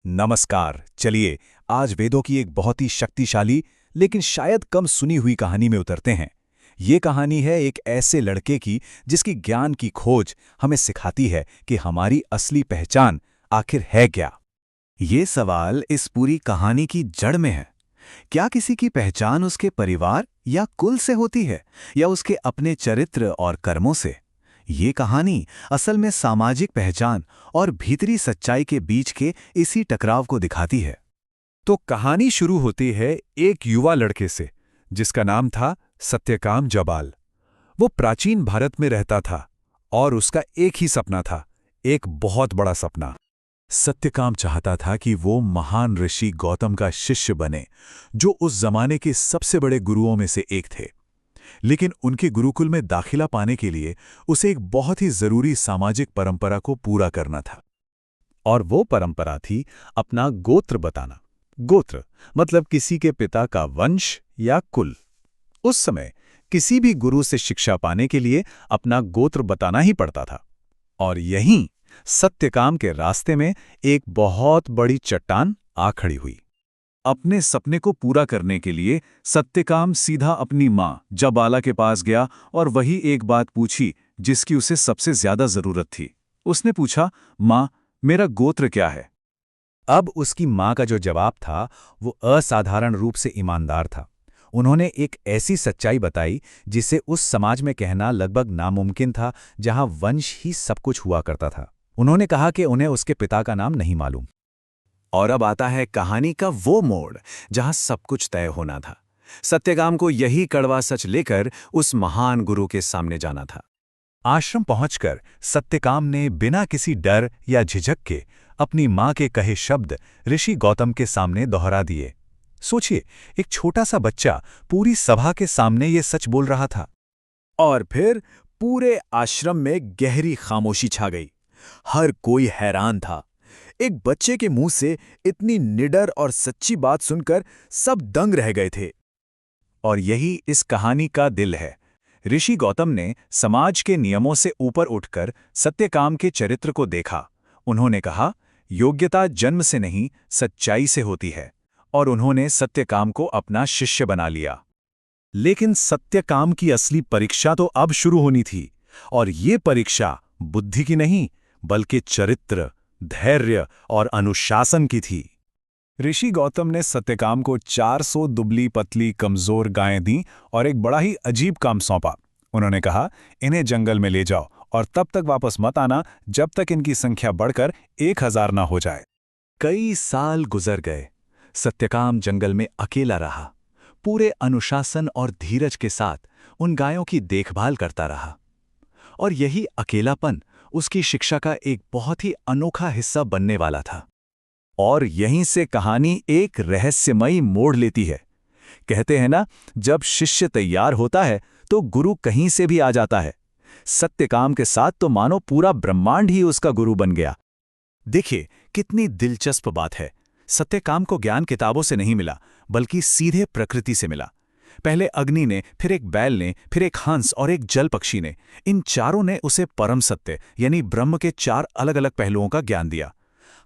नमस्कार। चलिए आज वेदों की एक बहुत ही शक्तिशाली लेकिन शायद कम सुनी हुई कहानी में उतरते हैं। ये कहानी है एक ऐसे लड़के की जिसकी ज्ञान की खोज हमें सिखाती है कि हमारी असली पहचान आखिर है क्या। ये सवाल इस पूरी कहानी की जड़ में है। क्या किसी की पहचान उसके परिवार या कुल से होती है या उसके अपने चरित्र और कर्मों से? ये कहानी असल में सामाजिक पहचान और भीतरी सच्चाई के बीच के इसी टकराव को दिखाती है। तो कहानी शुरू होती है एक युवा लड़के से जिसका नाम था सत्यकाम जबाल। वो प्राचीन भारत में रहता था और उसका एक ही सपना था, एक बहुत बड़ा सपना। सत्यकाम चाहता था कि वो महान ऋषि गौतम का शिष्य बने, जो उस जमाने के सबसे बड़े गुरुओं में से एक थे। लेकिन उनके गुरुकुल में दाखिला पाने के लिए उसे एक बहुत ही जरूरी सामाजिक परंपरा को पूरा करना था। और वो परंपरा थी अपना गोत्र बताना। गोत्र मतलब किसी के पिता का वंश या कुल। उस समय किसी भी गुरु से शिक्षा पाने के लिए अपना गोत्र बताना ही पड़ता था। और यहीं सत्यकाम के रास्ते में एक बहुत बड़ी चट्टान आ खड़ी हुई। अपने सपने को पूरा करने के लिए सत्यकाम सीधा अपनी मां जबाला के पास गया और वही एक बात पूछी जिसकी उसे सबसे ज्यादा जरूरत थी। उसने पूछा, मां, मेरा गोत्र क्या है? अब उसकी मां का जो जवाब था वो असाधारण रूप से ईमानदार था। उन्होंने एक ऐसी सच्चाई बताई जिसे उस समाज में कहना लगभग नामुमकिन था, जहां वंश ही सब कुछ हुआ करता था। उन्होंने कहा कि उन्हें उसके पिता का नाम नहीं मालूम। और अब आता है कहानी का वो मोड़ जहां सब कुछ तय होना था। सत्यकाम को यही कड़वा सच लेकर उस महान गुरु के सामने जाना था। आश्रम पहुंचकर सत्यकाम ने बिना किसी डर या झिझक के अपनी मां के कहे शब्द ऋषि गौतम के सामने दोहरा दिए। सोचिए, एक छोटा सा बच्चा पूरी सभा के सामने ये सच बोल रहा था। और फिर पूरे आश्रम में गहरी खामोशी छा गई। हर कोई हैरान था। एक बच्चे के मुंह से इतनी निडर और सच्ची बात सुनकर सब दंग रह गए थे। और यही इस कहानी का दिल है। ऋषि गौतम ने समाज के नियमों से ऊपर उठकर सत्यकाम के चरित्र को देखा। उन्होंने कहा, योग्यता जन्म से नहीं, सच्चाई से होती है। और उन्होंने सत्यकाम को अपना शिष्य बना लिया। लेकिन सत्यकाम की असली परीक्षा तो अब शुरू होनी थी। और ये परीक्षा बुद्धि की नहीं, बल्कि चरित्र, धैर्य और अनुशासन की थी। ऋषि गौतम ने सत्यकाम को 400 दुबली पतली कमजोर गायें दी और एक बड़ा ही अजीब काम सौंपा। उन्होंने कहा, इन्हें जंगल में ले जाओ और तब तक वापस मत आना जब तक इनकी संख्या बढ़कर 1000 ना हो जाए। कई साल गुजर गए। सत्यकाम जंगल में अकेला रहा, पूरे अनुशासन और धीरज के साथ उन गायों की देखभाल करता रहा। और यही अकेलापन उसकी शिक्षा का एक बहुत ही अनोखा हिस्सा बनने वाला था। और यहीं से कहानी एक रहस्यमयी मोड़ लेती है। कहते हैं ना, जब शिष्य तैयार होता है तो गुरु कहीं से भी आ जाता है। सत्यकाम के साथ तो मानो पूरा ब्रह्मांड ही उसका गुरु बन गया। देखिए कितनी दिलचस्प बात है। सत्यकाम को ज्ञान किताबों से नहीं मिला, बल्कि सीधे प्रकृति से मिला। पहले अग्नि ने, फिर एक बैल ने, फिर एक हंस और एक जल पक्षी ने। इन चारों ने उसे परम सत्य यानी ब्रह्म के 4 अलग अलग पहलुओं का ज्ञान दिया।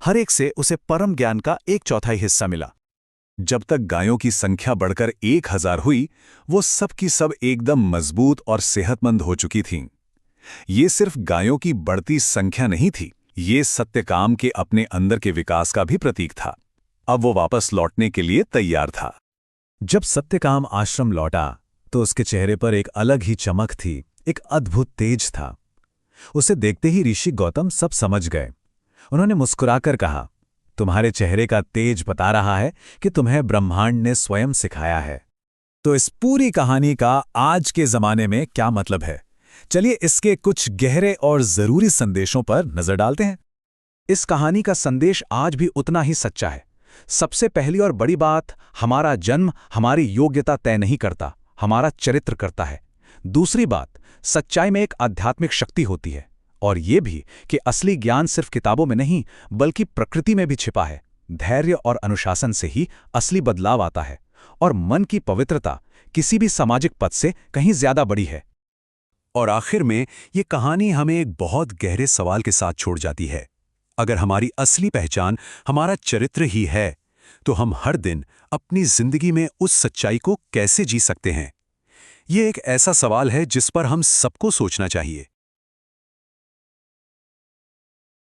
हर एक से उसे परम ज्ञान का 1/4 हिस्सा मिला। जब तक गायों की संख्या बढ़कर 1000 हुई, वो सब की सब एकदम मजबूत और सेहतमंद हो चुकी थीं। ये सिर्फ गायों की बढ़ती संख्या नहीं थी, ये सत्यकाम के अपने अंदर के विकास का भी प्रतीक था। अब वो वापस लौटने के लिए तैयार था। जब सत्यकाम आश्रम लौटा तो उसके चेहरे पर एक अलग ही चमक थी, एक अद्भुत तेज था। उसे देखते ही ऋषि गौतम सब समझ गए। उन्होंने मुस्कुराकर कहा, तुम्हारे चेहरे का तेज बता रहा है कि तुम्हें ब्रह्मांड ने स्वयं सिखाया है। तो इस पूरी कहानी का आज के जमाने में क्या मतलब है? चलिए इसके कुछ गहरे और जरूरी संदेशों पर नजर डालते हैं। इस कहानी का संदेश आज भी उतना ही सच्चा है। सबसे पहली और बड़ी बात, हमारा जन्म हमारी योग्यता तय नहीं करता, हमारा चरित्र करता है। दूसरी बात, सच्चाई में एक आध्यात्मिक शक्ति होती है। और ये भी कि असली ज्ञान सिर्फ किताबों में नहीं, बल्कि प्रकृति में भी छिपा है। धैर्य और अनुशासन से ही असली बदलाव आता है। और मन की पवित्रता किसी भी सामाजिक पद से कहीं ज्यादा बड़ी है। और आखिर में ये कहानी हमें एक बहुत गहरे सवाल के साथ छोड़ जाती है। अगर हमारी असली पहचान हमारा चरित्र ही है, तो हम हर दिन अपनी जिंदगी में उस सच्चाई को कैसे जी सकते हैं? ये एक ऐसा सवाल है जिस पर हम सबको सोचना चाहिए।